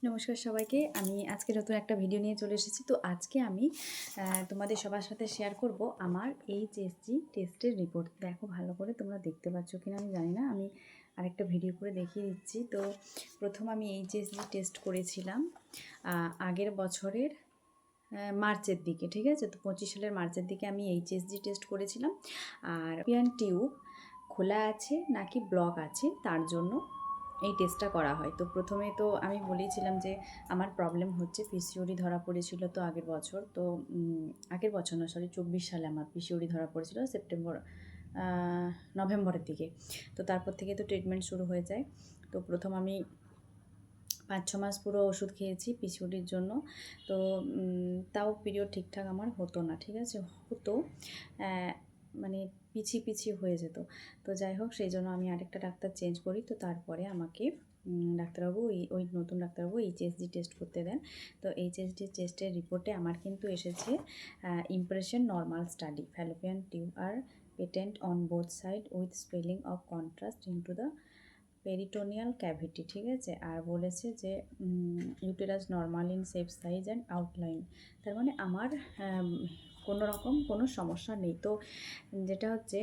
নমস্কার সবাইকে। আমি আজকে নতুন একটা ভিডিও নিয়ে চলে এসেছি। তো আজকে আমি তোমাদের সবার সাথে শেয়ার করব আমার এইচএসজি টেস্টের রিপোর্ট। দেখো ভালো করে, তোমরা দেখতে পাচ্ছ কিনা আমি জানি না, আমি আরেকটা ভিডিও করে দেখিয়ে দিচ্ছি। তো প্রথম আমি এইচএসজি টেস্ট করেছিলাম আগের বছরের মার্চের দিকে, ঠিক আছে। তো 25 সালের মার্চের দিকে আমি এইচএসজি টেস্ট করেছিলাম। আর পিয়ান টিউব খোলা আছে নাকি ব্লক আছে তার জন্য এই টেস্টটা করা হয়। তো প্রথমে তো আমি বলেছিলাম যে আমার প্রবলেম হচ্ছে, পিসিওডি ধরা পড়েছিল তো আগের বছর। তো আগের বছর না, সরি 24 সালে আমার পিসিওডি ধরা পড়েছিল নভেম্বরের দিকে। তো তারপর থেকে তো ট্রিটমেন্ট শুরু হয়ে যায়। তো প্রথম আমি 5-6 মাস পুরো ওষুধ খেয়েছি পিসিওডির জন্য। তো তাও পিরিয়ড ঠিকঠাক আমার হতো না, ঠিক আছে। হতো মানে পিছিয়ে হয়ে যেত। তো যাই হোক, সেই জন্য আমি আরেকটা ডাক্তার চেঞ্জ করি। তো তারপরে আমাকে ডাক্তারবাবু ওই নতুন ডাক্তারবাবু এইচএসজি টেস্ট করতে দেন। তো এইচএসজি টেস্টের রিপোর্টে আমার কিন্তু এসেছে impression normal study, fallopian tube আর patent on both side with spelling of contrast into the peritoneal cavity, ঠিক আছে। আর বলেছে যে uterus normal in shape size and outline. তার মানে আমার কোনো রকম কোনো সমস্যা নেই। তো যেটা হচ্ছে,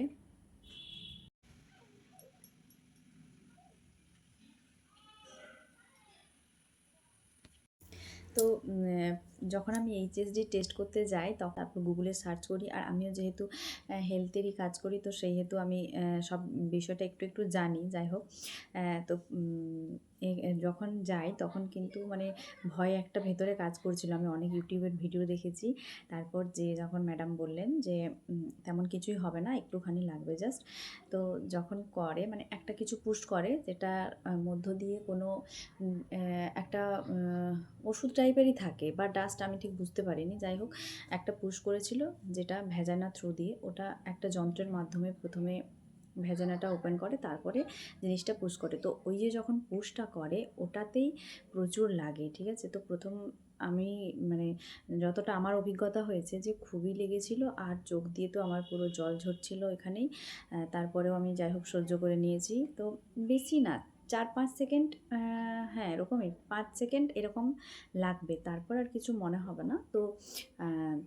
তো যখন আমি এইচএসডি টেস্ট করতে যাই তখন তারপর গুগলে সার্চ করি। আর আমিও যেহেতু হেলথেরই কাজ করি, তো সেই হেতু আমি সব বিষয়টা একটু জানি। যাই হোক, তো যখন যাই তখন কিন্তু মানে ভয় একটা ভেতরে কাজ করছিল। আমি অনেক ইউটিউবের ভিডিও দেখেছি। তারপর যখন ম্যাডাম বললেন যে তেমন কিছুই হবে না, একটুখানি লাগবে জাস্ট। তো যখন করে মানে একটা কিছু পুশ করে, যেটা মধ্য দিয়ে কোনো একটা ওষুধ টাইপেরই থাকে বা ডাস্ট, আমি ঠিক বুঝতে পারিনি। যাই হোক, একটা পুশ করেছিল যেটা ভ্যাজানা থ্রু দিয়ে, ওটা একটা যন্ত্রের মাধ্যমে প্রথমে ভ্যাজানাটা ওপেন করে, তারপরে জিনিসটা পুশ করে। তো ওই যে যখন পুশটা করে ওটাতেই প্রচুর লাগে, ঠিক আছে। তো প্রথম আমি মানে যতটা আমার অভিজ্ঞতা হয়েছে যে খুবই লেগেছিল, আর চোখ দিয়ে তো আমার পুরো জল ঝরছিল এখানেই। তারপরেও আমি যাই হোক সহ্য করে নিয়েছি। তো বেশি না, 4-5 সেকেন্ড, হ্যাঁ এরকমই 5 সেকেন্ড এরকম লাগবে, তারপর আর কিছু মনে হবে না। তো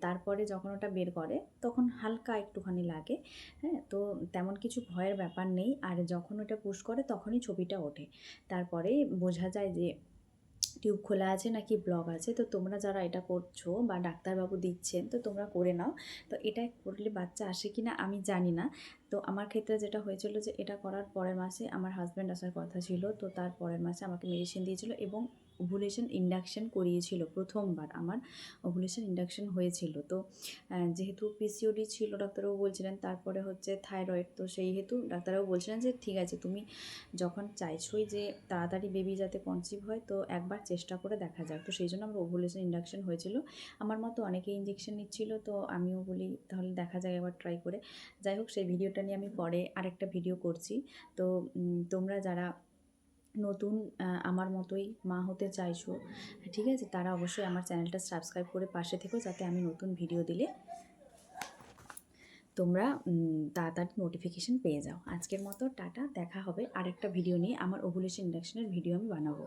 তারপরে যখন ওটা বের করে তখন হালকা একটুখানি লাগে, হ্যাঁ। তো তেমন কিছু ভয়ের ব্যাপার নেই। আর যখন ওটা পুশ করে তখনই ছবিটা ওঠে, তারপরে বোঝা যায় যে টিউব খোলা আছে নাকি ব্লক আছে। তো তোমরা যারা এটা করছো বা ডাক্তারবাবু দিচ্ছেন, তো তোমরা করে নাও। তো এটা করলে বাচ্চা আসে কি না আমি জানি না। তো আমার ক্ষেত্রে যেটা হয়েছিল যে এটা করার পরের মাসে আমার হাজব্যান্ড আসার কথা ছিল। তো তার পরের মাসে আমাকে মেডিসিন দিয়েছিল এবং ওভুলেশন ইন্ডাকশন করিয়েছিল। প্রথমবার আমার ওভুলেশন ইন্ডাকশন হয়েছিল। তো যেহেতু পিসিওডি ছিল ডাক্তারবাবু বলছিলেন, তারপরে হচ্ছে থাইরয়েড। তো সেই হেতু ডাক্তারবাবু বলছিলেন যে ঠিক আছে, তুমি যখন চাইছোই যে তাড়াতাড়ি বেবি যাতে কনসিভ হয়, তো একবার চেষ্টা করে দেখা যাক। তো সেই জন্য আমার ওভুলেশন ইন্ডাকশন হয়েছিল। আমার মতো অনেকেই ইঞ্জেকশন নিচ্ছিল, তো আমিও বলি তাহলে দেখা যায় একবার ট্রাই করে। যাই হোক, সেই ভিডিওটা নিয়ে আমি পরে আরেকটা ভিডিও করছি। তো তোমরা যারা নতুন আমার মতোই মা হতে চাইছো, ঠিক আছে, তারা অবশ্যই আমার চ্যানেলটা সাবস্ক্রাইব করে পাশে থেকো, যাতে আমি নতুন ভিডিও দিলে তোমরা তাড়াতাড়ি নোটিফিকেশান পেয়ে যাও। আজকের মতো টাটা, দেখা হবে আরেকটা ভিডিও নিয়ে। আমার ওভুলেশন ইন্ডাকশনের ভিডিও আমি বানাবো।